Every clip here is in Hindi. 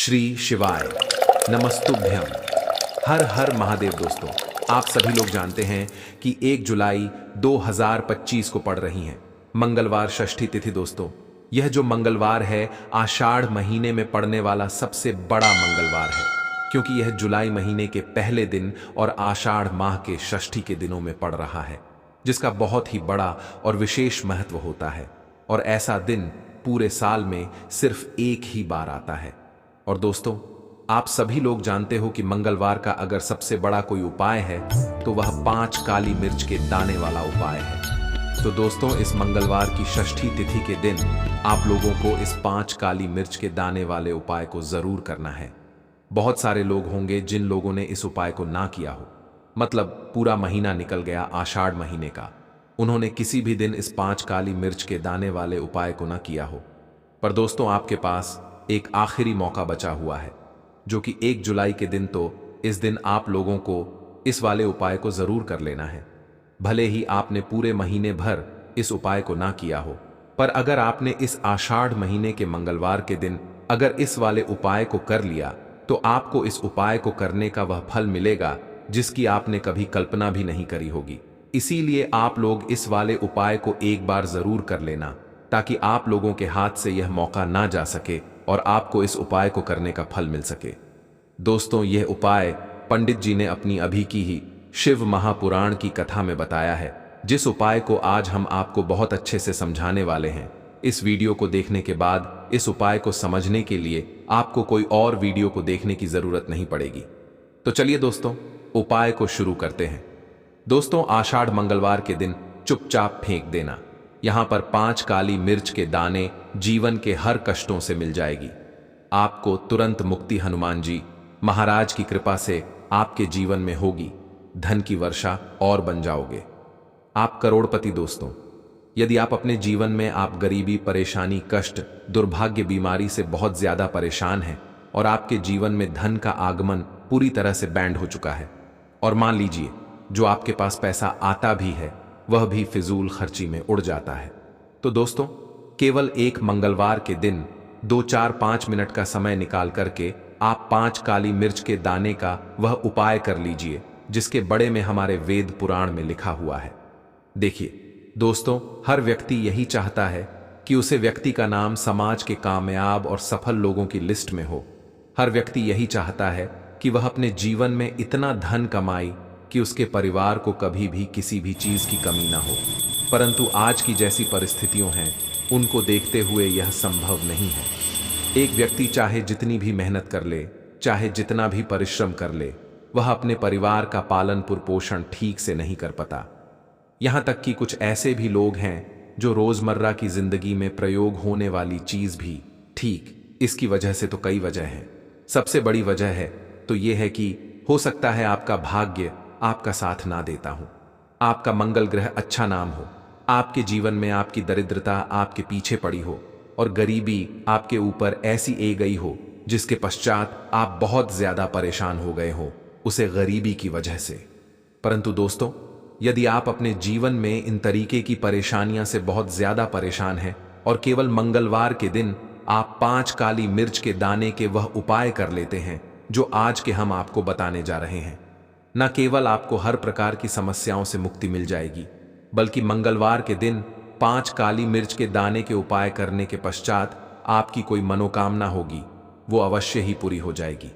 श्री शिवाय नमस्तुभ्यम। हर हर महादेव। दोस्तों, आप सभी लोग जानते हैं कि 1 जुलाई 2025 को पड़ रही हैं मंगलवार षष्ठी तिथि। दोस्तों, यह जो मंगलवार है आषाढ़ महीने में पड़ने वाला सबसे बड़ा मंगलवार है, क्योंकि यह जुलाई महीने के पहले दिन और आषाढ़ माह के षष्ठी के दिनों में पड़ रहा है, जिसका बहुत ही बड़ा और विशेष महत्व होता है। और ऐसा दिन पूरे साल में सिर्फ एक ही बार आता है। और दोस्तों, आप सभी लोग जानते हो कि मंगलवार का अगर सबसे बड़ा कोई उपाय है तो वह 5 काली मिर्च के दाने वाला उपाय है। तो दोस्तों, इस मंगलवार की षष्ठी तिथि के दिन आप लोगों को इस 5 काली मिर्च के दाने वाले उपाय को जरूर करना है। बहुत सारे लोग होंगे जिन लोगों ने इस उपाय को ना किया हो, मतलब पूरा महीना निकल गया आषाढ़ महीने का, उन्होंने किसी भी दिन इस 5 काली मिर्च के दाने वाले उपाय को ना किया हो। पर दोस्तों, आपके पास एक आखिरी मौका बचा हुआ है, जो कि 1 जुलाई के दिन। तो इस दिन आप लोगों को इस वाले उपाय को जरूर कर लेना है। भले ही आपने पूरे महीने भर इस उपाय को ना किया हो, पर अगर आपने इस आषाढ़ महीने के मंगलवार के दिन अगर इस वाले उपाय को कर लिया, तो आपको इस उपाय को करने का वह फल मिलेगा जिसकी आपने कभी कल्पना भी नहीं करी होगी। इसीलिए आप लोग इस वाले उपाय को एक बार जरूर कर लेना, ताकि आप लोगों के हाथ से यह मौका ना जा सके और आपको इस उपाय को करने का फल मिल सके। दोस्तों, यह उपाय पंडित जी ने अपनी अभी की ही शिव महापुराण की कथा में बताया है, जिस उपाय को आज हम आपको बहुत अच्छे से समझाने वाले हैं। इस वीडियो को देखने के बाद इस उपाय को समझने के लिए आपको कोई और वीडियो को देखने की जरूरत नहीं पड़ेगी। तो चलिए दोस्तों, उपाय को शुरू करते हैं। दोस्तों, आषाढ़ मंगलवार के दिन चुपचाप फेंक देना। यहां पर 5 काली मिर्च के दाने जीवन के हर कष्टों से मिल जाएगी। आपको तुरंत मुक्ति हनुमान जी महाराज की कृपा से आपके जीवन में होगी। धन की वर्षा और बन जाओगे, आप करोड़पति। दोस्तों, यदि आप अपने जीवन में आप गरीबी, परेशानी, कष्ट, दुर्भाग्य, बीमारी से बहुत ज्यादा परेशान हैं और आपके जीवन में धन का आगमन पूरी तरह से बैंड हो चुका है, और मान लीजिए जो आपके पास पैसा आता भी है वह भी फिजूल खर्ची में उड़ जाता है, तो दोस्तों, केवल एक मंगलवार के दिन 2, 4, 5 मिनट का समय निकाल करके आप 5 काली मिर्च के दाने का वह उपाय कर लीजिए, जिसके बड़े में हमारे वेद पुराण में लिखा हुआ है। देखिए दोस्तों, हर व्यक्ति यही चाहता है कि उसे व्यक्ति का नाम समाज के कामयाब और सफल लोगों की लिस्ट में हो। हर व्यक्ति यही चाहता है कि वह अपने जीवन में इतना धन कमाए कि उसके परिवार को कभी भी किसी भी चीज की कमी ना हो। परंतु आज की जैसी परिस्थितियों हैं, उनको देखते हुए यह संभव नहीं है। एक व्यक्ति चाहे जितनी भी मेहनत कर ले, चाहे जितना भी परिश्रम कर ले, वह अपने परिवार का पालन पोषण ठीक से नहीं कर पाता। यहां तक कि कुछ ऐसे भी लोग हैं जो रोजमर्रा की जिंदगी में प्रयोग होने वाली चीज भी ठीक, इसकी वजह से तो कई वजह हैं। सबसे बड़ी वजह है तो यह है कि हो सकता है आपका भाग्य आपका साथ ना देता हूं, आपका मंगल ग्रह अच्छा नाम हो, आपके जीवन में आपकी दरिद्रता आपके पीछे पड़ी हो और गरीबी आपके ऊपर ऐसी ए गई हो जिसके पश्चात आप बहुत ज्यादा परेशान हो गए हो, उसे गरीबी की वजह से। परंतु दोस्तों, यदि आप अपने जीवन में इन तरीके की परेशानियां से बहुत ज्यादा परेशान हैं और केवल मंगलवार के दिन आप 5 काली मिर्च के दाने के वह उपाय कर लेते हैं जो आज के हम आपको बताने जा रहे हैं, न केवल आपको हर प्रकार की समस्याओं से मुक्ति मिल जाएगी, बल्कि मंगलवार के दिन 5 काली मिर्च के दाने के उपाय करने के पश्चात आपकी कोई मनोकामना होगी, वो अवश्य ही पूरी हो जाएगी।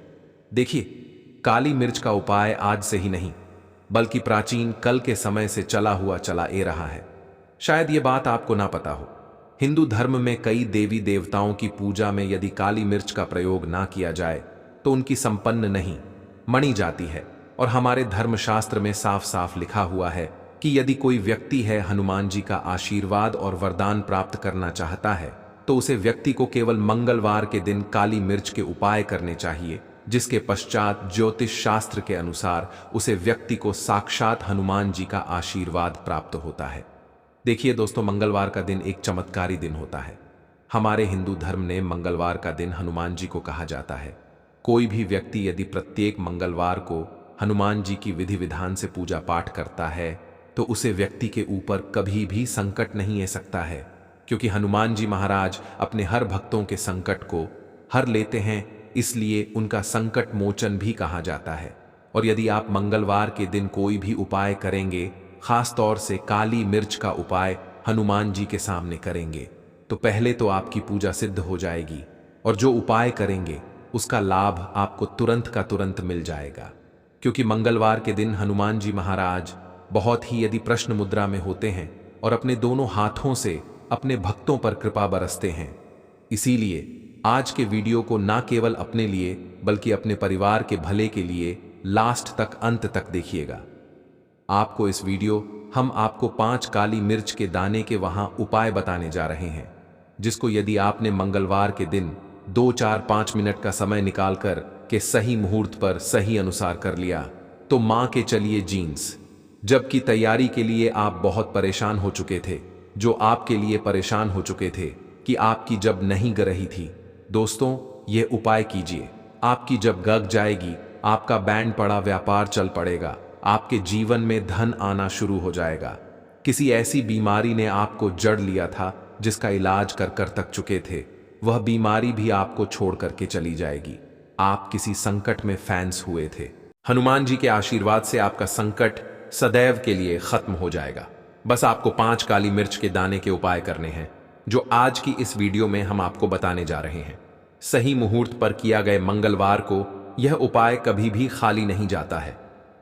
देखिए, काली मिर्च का उपाय आज से ही नहीं, बल्कि प्राचीन कल के समय से चला हुआ चला ए रहा है। शायद ये बात आपको ना पता हो, हिंदू धर्म में कई देवी देवताओं की पूजा में यदि काली मिर्च का प्रयोग ना किया जाए तो उनकी संपन्न नहीं मनी जाती है। और हमारे धर्मशास्त्र में साफ साफ लिखा हुआ है कि यदि कोई व्यक्ति है हनुमान जी का आशीर्वाद और वरदान प्राप्त करना चाहता है, तो उसे व्यक्ति को केवल मंगलवार के दिन काली मिर्च के उपाय करने चाहिए, जिसके पश्चात ज्योतिष शास्त्र के अनुसार उसे व्यक्ति को साक्षात हनुमान जी का आशीर्वाद प्राप्त होता है। देखिए दोस्तों, मंगलवार का दिन एक चमत्कारी दिन होता है। हमारे हिंदू धर्म ने मंगलवार का दिन हनुमान जी को कहा जाता है। कोई भी व्यक्ति यदि प्रत्येक मंगलवार को हनुमान जी की विधि विधान से पूजा पाठ करता है, तो उसे व्यक्ति के ऊपर कभी भी संकट नहीं आ सकता है, क्योंकि हनुमान जी महाराज अपने हर भक्तों के संकट को हर लेते हैं इसलिए उनका संकट मोचन भी कहा जाता है। और यदि आप मंगलवार के दिन कोई भी उपाय करेंगे, खास तौर से काली मिर्च का उपाय हनुमान जी के सामने करेंगे, तो पहले तो आपकी पूजा सिद्ध हो जाएगी और जो उपाय करेंगे उसका लाभ आपको तुरंत का तुरंत मिल जाएगा। क्योंकि मंगलवार के दिन हनुमान जी महाराज बहुत ही यदि प्रश्न मुद्रा में होते हैं और अपने दोनों हाथों से अपने भक्तों पर कृपा बरसते हैं। इसीलिए आज के वीडियो को ना केवल अपने लिए बल्कि अपने परिवार के भले के लिए लास्ट तक अंत तक देखिएगा। आपको इस वीडियो हम आपको 5 काली मिर्च के दाने के वहां उपाय बताने जा रहे हैं, जिसको यदि आपने मंगलवार के दिन 2-4-5 मिनट का समय निकालकर के सही मुहूर्त पर सही अनुसार कर लिया तो मां के चलिए जीन्स। जबकि तैयारी के लिए आप बहुत परेशान हो चुके थे, जो आपके लिए परेशान हो चुके थे कि आपकी जब नहीं ग रही थी। दोस्तों, यह उपाय कीजिए, आपकी जब गग जाएगी, आपका बैंड पड़ा व्यापार चल पड़ेगा, आपके जीवन में धन आना शुरू हो जाएगा। किसी ऐसी बीमारी ने आपको जड़ लिया था जिसका इलाज कर कर तक चुके थे, वह बीमारी भी आपको छोड़ करके चली जाएगी। आप किसी संकट में फैंस हुए थे, हनुमान जी के आशीर्वाद से आपका संकट सदैव के लिए खत्म हो जाएगा। बस आपको 5 काली मिर्च के दाने के उपाय करने हैं, जो आज की इस वीडियो में हम आपको बताने जा रहे हैं। सही मुहूर्त पर किया गए मंगलवार को यह उपाय कभी भी खाली नहीं जाता है।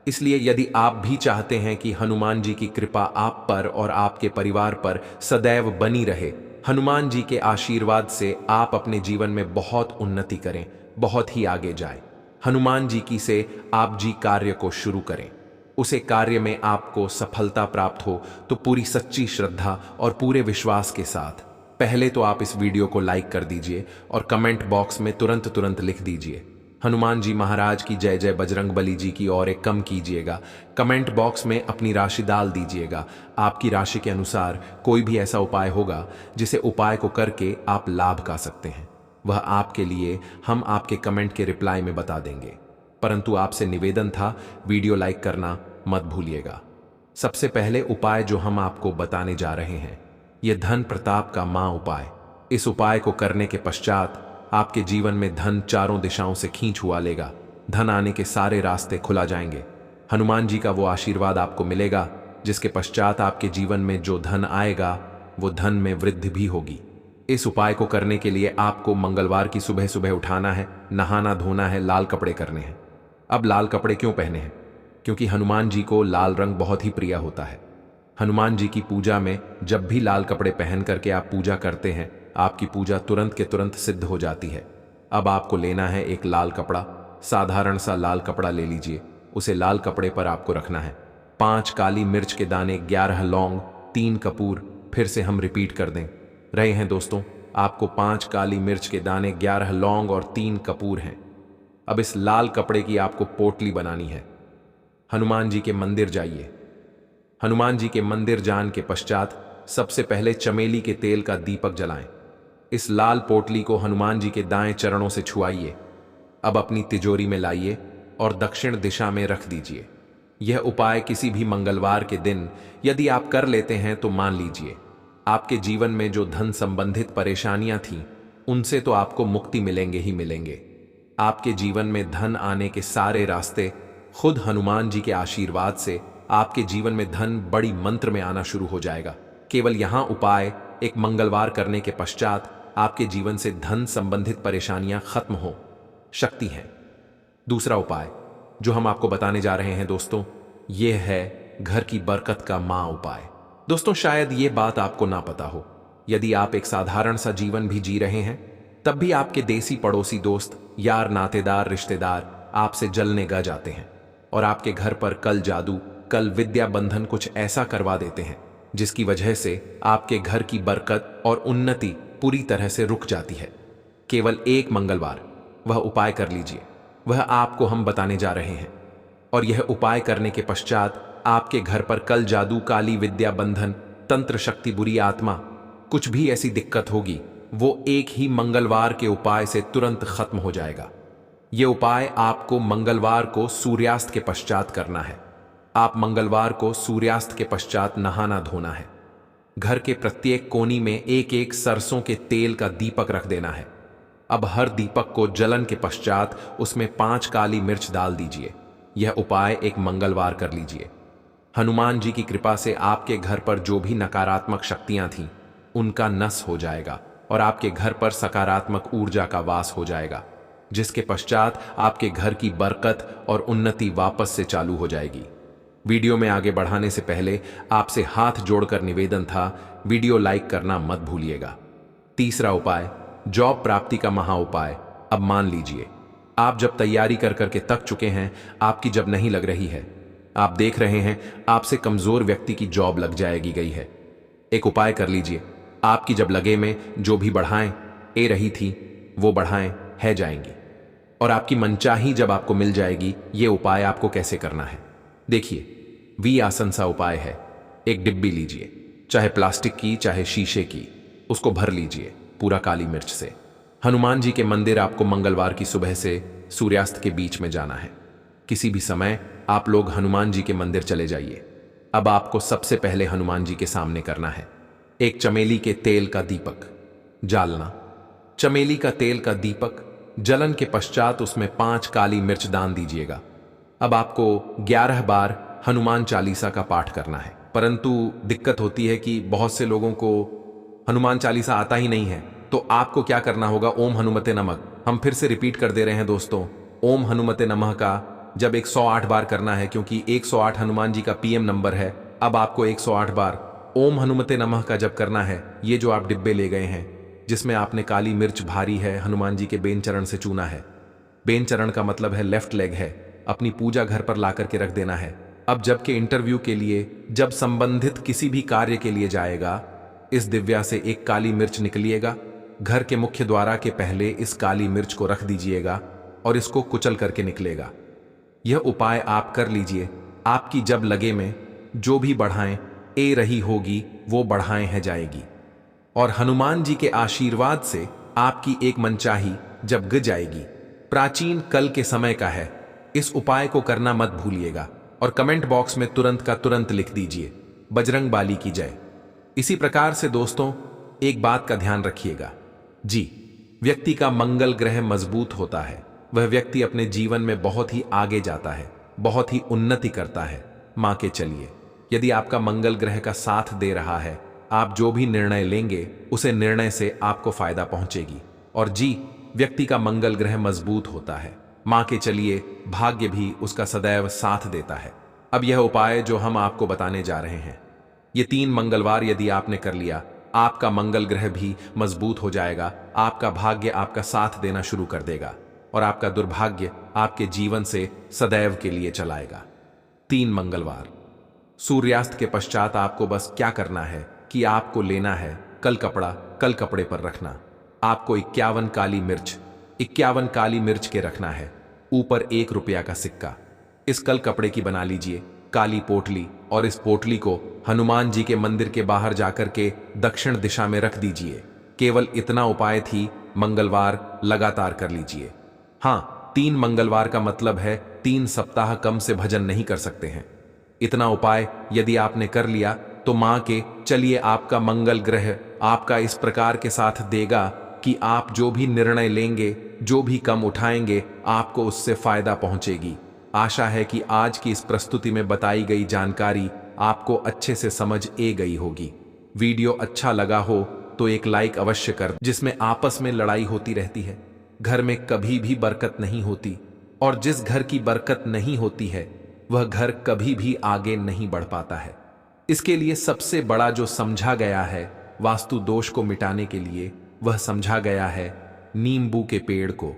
इसलिए यदि आप भी चाहते हैं कि हनुमान जी की कृपा आप पर और आपके परिवार पर सदैव बनी रहे, हनुमान जी के आशीर्वाद से आप अपने जीवन में बहुत उन्नति करें, बहुत ही आगे जाएं, हनुमान जी की से आप जी कार्य को शुरू करें, उसे कार्य में आपको सफलता प्राप्त हो तो पूरी सच्ची श्रद्धा और पूरे विश्वास के साथ पहले तो आप इस वीडियो को लाइक कर दीजिए और कमेंट बॉक्स में तुरंत लिख दीजिए हनुमान जी महाराज की जय जय, बजरंगबली जी की और एक कम कीजिएगा। कमेंट बॉक्स में अपनी राशि डाल दीजिएगा। आपकी राशि के अनुसार कोई भी ऐसा उपाय होगा जिसे उपाय को करके आप लाभ पा सकते हैं, वह आपके लिए हम आपके कमेंट के रिप्लाई में बता देंगे। परंतु आपसे निवेदन था, वीडियो लाइक करना मत भूलिएगा। सबसे पहले उपाय जो हम आपको बताने जा रहे हैं, यह धन प्रताप का मां उपाय। इस उपाय को करने के पश्चात आपके जीवन में धन चारों दिशाओं से खींच हुआ लेगा, धन आने के सारे रास्ते खुला जाएंगे। हनुमान जी का वो आशीर्वाद आपको मिलेगा जिसके पश्चात आपके जीवन में जो धन आएगा वो धन में वृद्धि भी होगी। इस उपाय को करने के लिए आपको मंगलवार की सुबह सुबह उठाना है, नहाना धोना है, लाल कपड़े करने हैं। अब लाल कपड़े क्यों पहने हैं? क्योंकि हनुमान जी को लाल रंग बहुत ही प्रिय होता है। हनुमान जी की पूजा में जब भी लाल कपड़े पहन करके आप पूजा करते हैं, आपकी पूजा तुरंत के तुरंत सिद्ध हो जाती है। अब आपको लेना है एक लाल कपड़ा, साधारण सा लाल कपड़ा ले लीजिए, उसे लाल कपड़े पर आपको रखना है 5 काली मिर्च के दाने, 11 लौंग, 3 कपूर। फिर से हम रिपीट कर दें रहे हैं दोस्तों, आपको 5 काली मिर्च के दाने, 11 लौंग और 3 कपूर हैं। अब इस लाल कपड़े की आपको पोटली बनानी है। हनुमान जी के मंदिर जाइए। हनुमान जी के मंदिर जाने के पश्चात सबसे पहले चमेली के तेल का दीपक जलाएं। इस लाल पोटली को हनुमान जी के दाएं चरणों से छुआइए। अब अपनी तिजोरी में लाइए और दक्षिण दिशा में रख दीजिए। यह उपाय किसी भी मंगलवार के दिन यदि आप कर लेते हैं तो मान लीजिए आपके जीवन में जो धन संबंधित परेशानियां थीं उनसे तो आपको मुक्ति मिलेंगे ही मिलेंगे। आपके जीवन में धन आने के सारे रास्ते खुद हनुमान जी के आशीर्वाद से आपके जीवन में धन बड़ी मंत्र में आना शुरू हो जाएगा। केवल यहां उपाय एक मंगलवार करने के पश्चात आपके जीवन से धन संबंधित परेशानियां खत्म हो सकती हैं। दूसरा उपाय जो हम आपको बताने जा रहे हैं दोस्तों, यह है घर की बरकत का मां उपाय। दोस्तों, शायद ये बात आपको ना पता हो, यदि आप एक साधारण सा जीवन भी जी रहे हैं तब भी आपके देसी पड़ोसी दोस्त, यार, नातेदार, रिश्तेदार आपसे जलने गा जाते हैं और आपके घर पर कल जादू, कल विद्या बंधन कुछ ऐसा करवा देते हैं जिसकी वजह से आपके घर की बरकत और उन्नति पूरी तरह से रुक जाती है। केवल एक मंगलवार वह उपाय कर लीजिए, वह आपको हम बताने जा रहे हैं। और यह उपाय करने के पश्चात आपके घर पर कल जादू, काली विद्या बंधन, तंत्र शक्ति, बुरी आत्मा, कुछ भी ऐसी दिक्कत होगी वो एक ही मंगलवार के उपाय से तुरंत खत्म हो जाएगा। यह उपाय आपको मंगलवार को सूर्यास्त के पश्चात करना है। आप मंगलवार को सूर्यास्त के पश्चात नहाना धोना है। घर के प्रत्येक कोनी में एक एक सरसों के तेल का दीपक रख देना है। अब हर दीपक को जलन के पश्चात उसमें 5 काली मिर्च डाल दीजिए। यह उपाय एक मंगलवार कर लीजिए। हनुमान जी की कृपा से आपके घर पर जो भी नकारात्मक शक्तियां थीं, उनका नस हो जाएगा और आपके घर पर सकारात्मक ऊर्जा का वास हो जाएगा, जिसके पश्चात आपके घर की बरकत और उन्नति वापस से चालू हो जाएगी। वीडियो में आगे बढ़ाने से पहले आपसे हाथ जोड़कर निवेदन था, वीडियो लाइक करना मत भूलिएगा। तीसरा उपाय, जॉब प्राप्ति का महा उपाय। अब मान लीजिए आप जब तैयारी कर करके थक चुके हैं, आपकी जब नहीं लग रही है, आप देख रहे हैं आपसे कमजोर व्यक्ति की जॉब लग जाएगी गई है। एक उपाय कर लीजिए, आपकी जब लगे में जो भी बढ़ाएं ए रही थी वो बढ़ाएं है जाएंगी और आपकी मनचाही जब आपको मिल जाएगी। ये उपाय आपको कैसे करना है देखिए, वी आसन सा उपाय है। एक डिब्बी लीजिए, चाहे प्लास्टिक की चाहे शीशे की, उसको भर लीजिए पूरा काली मिर्च से। हनुमान जी के मंदिर आपको मंगलवार की सुबह से सूर्यास्त के बीच में जाना है। किसी भी समय आप लोग हनुमान जी के मंदिर चले जाइए। अब आपको सबसे पहले हनुमान जी के सामने करना है एक चमेली के तेल का दीपक जालना। चमेली का तेल का दीपक जलन के पश्चात उसमें 5 काली मिर्च दान दीजिएगा। अब आपको 11 बार हनुमान चालीसा का पाठ करना है, परंतु दिक्कत होती है कि बहुत से लोगों को हनुमान चालीसा आता ही नहीं है। तो आपको क्या करना होगा, ओम हनुमते नमः। हम फिर से रिपीट कर दे रहे हैं दोस्तों, ओम हनुमते नमः का जब 108 बार करना है, क्योंकि 108 हनुमान जी का पीएम नंबर है। अब आपको 108 बार ओम हनुमते नमः का जब करना है, ये जो आप डिब्बे ले गए हैं जिसमें आपने काली मिर्च भारी है हनुमान जी के बेन चरण से चूना है, बेन चरण का मतलब है लेफ्ट लेग है, अपनी पूजा घर पर ला करके रख देना है। अब जबकि इंटरव्यू के लिए, जब संबंधित किसी भी कार्य के लिए जाएगा, इस दिव्या से एक काली मिर्च निकलिएगा, घर के मुख्य द्वारा के पहले इस काली मिर्च को रख दीजिएगा और इसको कुचल करके निकलेगा। यह उपाय आप कर लीजिए। आपकी जब लगे में जो भी बढ़ाएं ए रही होगी वो बढ़ाएं है जाएगी और हनुमान जी के आशीर्वाद से आपकी एक मनचाही जब ग जाएगी। प्राचीन कल के समय का है। इस उपाय को करना मत भूलिएगा और कमेंट बॉक्स में तुरंत का तुरंत लिख दीजिए, बजरंग बाली की जय। इसी प्रकार से दोस्तों एक बात का ध्यान रखिएगा जी, व्यक्ति का मंगल ग्रह मजबूत होता है, वह व्यक्ति अपने जीवन में बहुत ही आगे जाता है, बहुत ही उन्नति करता है। मां के चलिए, यदि आपका मंगल ग्रह का साथ दे रहा है, आप जो भी निर्णय लेंगे उसे निर्णय से आपको फायदा पहुंचेगी। और जी, व्यक्ति का मंगल ग्रह मजबूत होता है, मां के चलिए भाग्य भी उसका सदैव साथ देता है। अब यह उपाय जो हम आपको बताने जा रहे हैं, ये 3 मंगलवार यदि आपने कर लिया, आपका मंगल ग्रह भी मजबूत हो जाएगा, आपका भाग्य आपका साथ देना शुरू कर देगा और आपका दुर्भाग्य आपके जीवन से सदैव के लिए चलाएगा। 3 मंगलवार सूर्यास्त के पश्चात आपको बस क्या करना है कि आपको लेना है कल कपड़ा, कल कपड़े पर रखना। आपको 51 काली मिर्च के रखना है, ऊपर 1 रुपया का सिक्का। इस कल कपड़े की बना लीजिए काली पोटली और इस पोटली को हनुमान जी के मंदिर के बाहर जाकर के दक्षिण दिशा में रख दीजिए। केवल इतना उपाय थी, मंगलवार लगातार कर लीजिए। हाँ, 3 मंगलवार का मतलब है 3 सप्ताह कम से भजन नहीं कर सकते हैं। इतना उपाय यदि आपने कर लिया तो मां के चलिए आपका मंगल ग्रह आपका इस प्रकार के साथ देगा कि आप जो भी निर्णय लेंगे, जो भी कम उठाएंगे, आपको उससे फायदा पहुंचेगी। आशा है कि आज की इस प्रस्तुति में बताई गई जानकारी आपको अच्छे से समझ ए गई होगी। वीडियो अच्छा लगा हो तो एक लाइक अवश्य कर। जिसमें आपस में लड़ाई होती रहती है, घर में कभी भी बरकत नहीं होती और जिस घर की बरकत नहीं होती है वह घर कभी भी आगे नहीं बढ़ पाता है। इसके लिए सबसे बड़ा जो समझा गया है वास्तु दोष को मिटाने के लिए, वह समझा गया है नींबू के पेड़ को।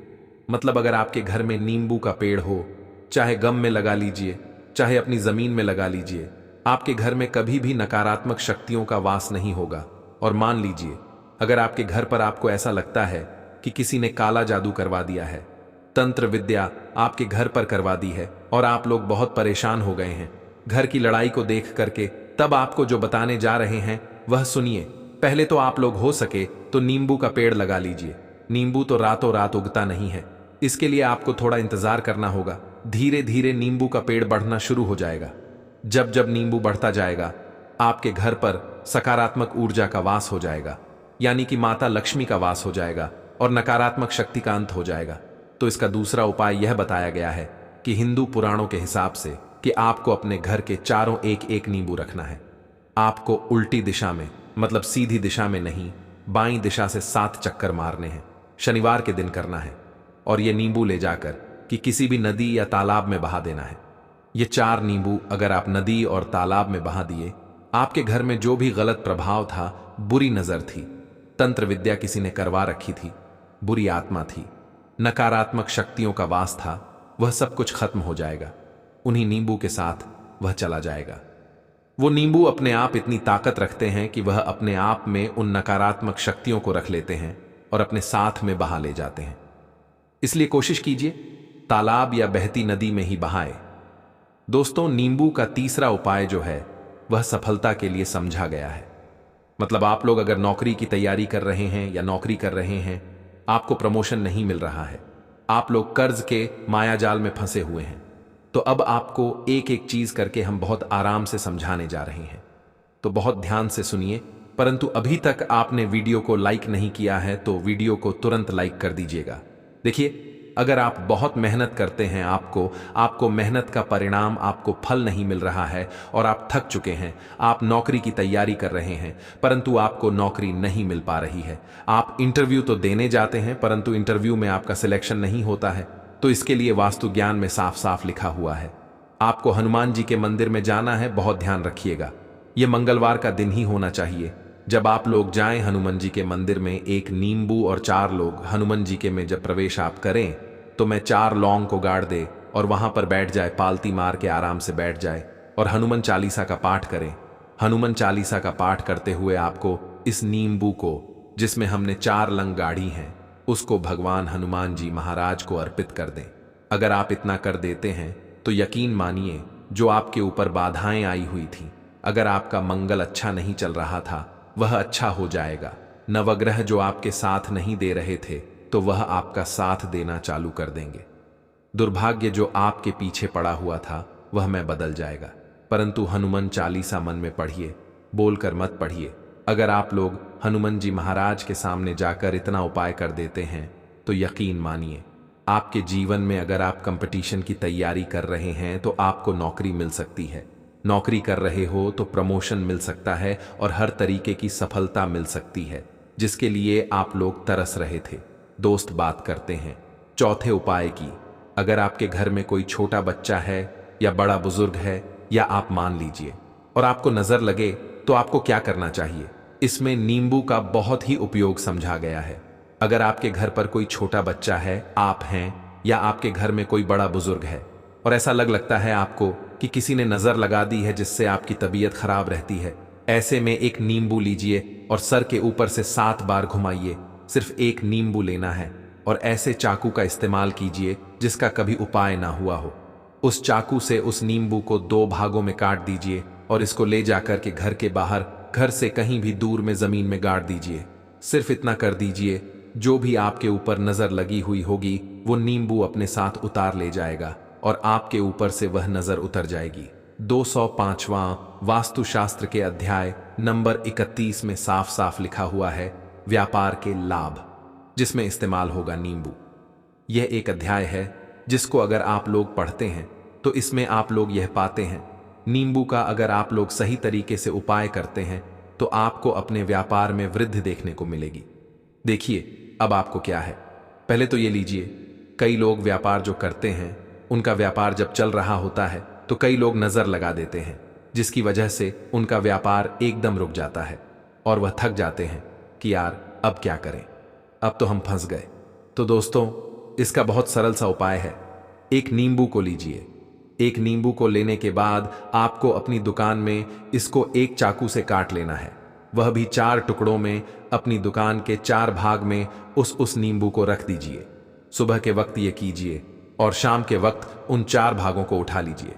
मतलब अगर आपके घर में नींबू का पेड़ हो, चाहे गम में लगा लीजिए, चाहे अपनी जमीन में लगा लीजिए, आपके घर में कभी भी नकारात्मक शक्तियों का वास नहीं होगा। और मान लीजिए अगर आपके घर पर आपको ऐसा लगता है कि किसी ने काला जादू करवा दिया है, तंत्र विद्या आपके घर पर करवा दी है और आप लोग बहुत परेशान हो गए हैं घर की लड़ाई को देख करके, तब आपको जो बताने जा रहे हैं वह सुनिए। पहले तो आप लोग हो सके तो नींबू का पेड़ लगा लीजिए। नींबू तो रातों रात उगता नहीं है, इसके लिए आपको थोड़ा इंतजार करना होगा। धीरे धीरे नींबू का पेड़ बढ़ना शुरू हो जाएगा। जब जब नींबू बढ़ता जाएगा, आपके घर पर सकारात्मक ऊर्जा का वास हो जाएगा, यानी कि माता लक्ष्मी का वास हो जाएगा। और नकारात्मक शक्ति का अंत हो जाएगा। तो इसका दूसरा उपाय यह बताया गया है कि हिंदू पुराणों के हिसाब से कि आपको अपने घर के चारों एक एक नींबू रखना है। आपको उल्टी दिशा में, मतलब सीधी दिशा में नहीं, बाईं दिशा से 7 चक्कर मारने हैं। शनिवार के दिन करना है और ये नींबू ले जाकर कि किसी भी नदी या तालाब में बहा देना है। ये 4 नींबू अगर आप नदी और तालाब में बहा दिए, आपके घर में जो भी गलत प्रभाव था, बुरी नजर थी, तंत्र विद्या किसी ने करवा रखी थी, बुरी आत्मा थी, नकारात्मक शक्तियों का वास था, वह सब कुछ खत्म हो जाएगा। उन्हीं नींबू के साथ वह चला जाएगा। वो नींबू अपने आप इतनी ताकत रखते हैं कि वह अपने आप में उन नकारात्मक शक्तियों को रख लेते हैं और अपने साथ में बहा ले जाते हैं। इसलिए कोशिश कीजिए तालाब या बहती नदी में ही बहाए। दोस्तों, नींबू का तीसरा उपाय जो है वह सफलता के लिए समझा गया है। मतलब आप लोग अगर नौकरी की तैयारी कर रहे हैं या नौकरी कर रहे हैं, आपको प्रमोशन नहीं मिल रहा है, आप लोग कर्ज के मायाजाल में फंसे हुए हैं, तो अब आपको एक एक चीज करके हम बहुत आराम से समझाने जा रहे हैं। तो बहुत ध्यान से सुनिए। परंतु अभी तक आपने वीडियो को लाइक नहीं किया है तो वीडियो को तुरंत लाइक कर दीजिएगा। देखिए, अगर आप बहुत मेहनत करते हैं, आपको मेहनत का परिणाम, आपको फल नहीं मिल रहा है और आप थक चुके हैं, आप नौकरी की तैयारी कर रहे हैं परंतु आपको नौकरी नहीं मिल पा रही है, आप इंटरव्यू तो देने जाते हैं परंतु इंटरव्यू में आपका सिलेक्शन नहीं होता है, तो इसके लिए वास्तु ज्ञान में साफ साफ लिखा हुआ है आपको हनुमान जी के मंदिर में जाना है। बहुत ध्यान रखिएगा, यह मंगलवार का दिन ही होना चाहिए। जब आप लोग जाएं हनुमान जी के मंदिर में, एक नींबू और 4 लोग हनुमान जी के में जब प्रवेश आप करें तो मैं 4 लौंग को गाड़ दे और वहां पर बैठ जाए, पालती मार के आराम से बैठ जाए और हनुमान चालीसा का पाठ करें। हनुमान चालीसा का पाठ करते हुए आपको इस नींबू को, जिसमें हमने 4 लंग गाड़ी हैं, उसको भगवान हनुमान जी महाराज को अर्पित कर दें। अगर आप इतना कर देते हैं तो यकीन मानिए, जो आपके ऊपर बाधाएं आई हुई थी, अगर आपका मंगल अच्छा नहीं चल रहा था, वह अच्छा हो जाएगा। नवग्रह जो आपके साथ नहीं दे रहे थे, तो वह आपका साथ देना चालू कर देंगे। दुर्भाग्य जो आपके पीछे पड़ा हुआ था, वह में बदल जाएगा। परंतु हनुमान चालीसा मन में पढ़िए, बोलकर मत पढ़िए। अगर आप लोग हनुमान जी महाराज के सामने जाकर इतना उपाय कर देते हैं तो यकीन मानिए, आपके जीवन में अगर आप कंपटीशन की तैयारी कर रहे हैं तो आपको नौकरी मिल सकती है। नौकरी कर रहे हो तो प्रमोशन मिल सकता है और हर तरीके की सफलता मिल सकती है, जिसके लिए आप लोग तरस रहे थे। दोस्त बात करते हैं चौथे उपाय की। अगर आपके घर में कोई छोटा बच्चा है या बड़ा बुजुर्ग है, या आप मान लीजिए और आपको नजर लगे, तो आपको क्या करना चाहिए? इसमें नींबू का बहुत ही उपयोग समझा गया है। अगर आपके घर पर कोई छोटा बच्चा है, आप हैं, या आपके घर में कोई बड़ा बुजुर्ग है और ऐसा लगता है आपको कि किसी ने नजर लगा दी है जिससे आपकी तबीयत खराब रहती है, ऐसे में एक नींबू लीजिए और सर के ऊपर से 7 बार घुमाइए। सिर्फ एक नींबू लेना है और ऐसे चाकू का इस्तेमाल कीजिए जिसका कभी उपाय ना हुआ हो। उस चाकू से उस नींबू को 2 भागों में काट दीजिए और इसको ले जाकर के घर के बाहर, घर से कहीं भी दूर में जमीन में गाड़ दीजिए। सिर्फ इतना कर दीजिए, जो भी आपके ऊपर नजर लगी हुई होगी वो नींबू अपने साथ उतार ले जाएगा और आपके ऊपर से वह नजर उतर जाएगी। 205वां वास्तुशास्त्र के अध्याय नंबर 31 में साफ साफ लिखा हुआ है व्यापार के लाभ, जिसमें इस्तेमाल होगा नींबू। यह एक अध्याय है जिसको अगर आप लोग पढ़ते हैं तो इसमें आप लोग यह पाते हैं, नींबू का अगर आप लोग सही तरीके से उपाय करते हैं तो आपको अपने व्यापार में वृद्धि देखने को मिलेगी। देखिए अब आपको क्या है, पहले तो ये लीजिए, कई लोग व्यापार जो करते हैं, उनका व्यापार जब चल रहा होता है तो कई लोग नजर लगा देते हैं, जिसकी वजह से उनका व्यापार एकदम रुक जाता है और वह थक जाते हैं कि यार अब क्या करें, अब तो हम फंस गए। तो दोस्तों, इसका बहुत सरल सा उपाय है। एक नींबू को लीजिए। एक नींबू को लेने के बाद आपको अपनी दुकान में इसको एक चाकू से काट लेना है, वह भी 4 टुकड़ों में। अपनी दुकान के 4 भाग में उस नींबू को रख दीजिए। सुबह के वक्त ये कीजिए और शाम के वक्त उन 4 भागों को उठा लीजिए।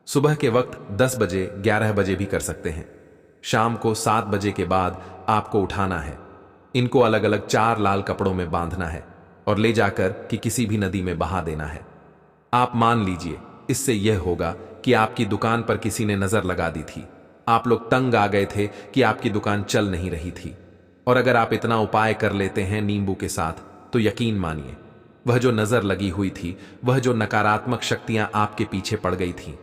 सुबह के वक्त 10 बजे, 11 बजे भी कर सकते हैं। शाम को 7 बजे के बाद आपको उठाना है। इनको अलग अलग 4 लाल कपड़ों में बांधना है और ले जाकर कि किसी भी नदी में बहा देना है। आप मान लीजिए, इससे यह होगा कि आपकी दुकान पर किसी ने नजर लगा दी थी, आप लोग तंग आ गए थे कि आपकी दुकान चल नहीं रही थी और अगर आप इतना उपाय कर लेते हैं नींबू के साथ तो यकीन मानिए, वह जो नजर लगी हुई थी, वह जो नकारात्मक शक्तियां आपके पीछे पड़ गई थी,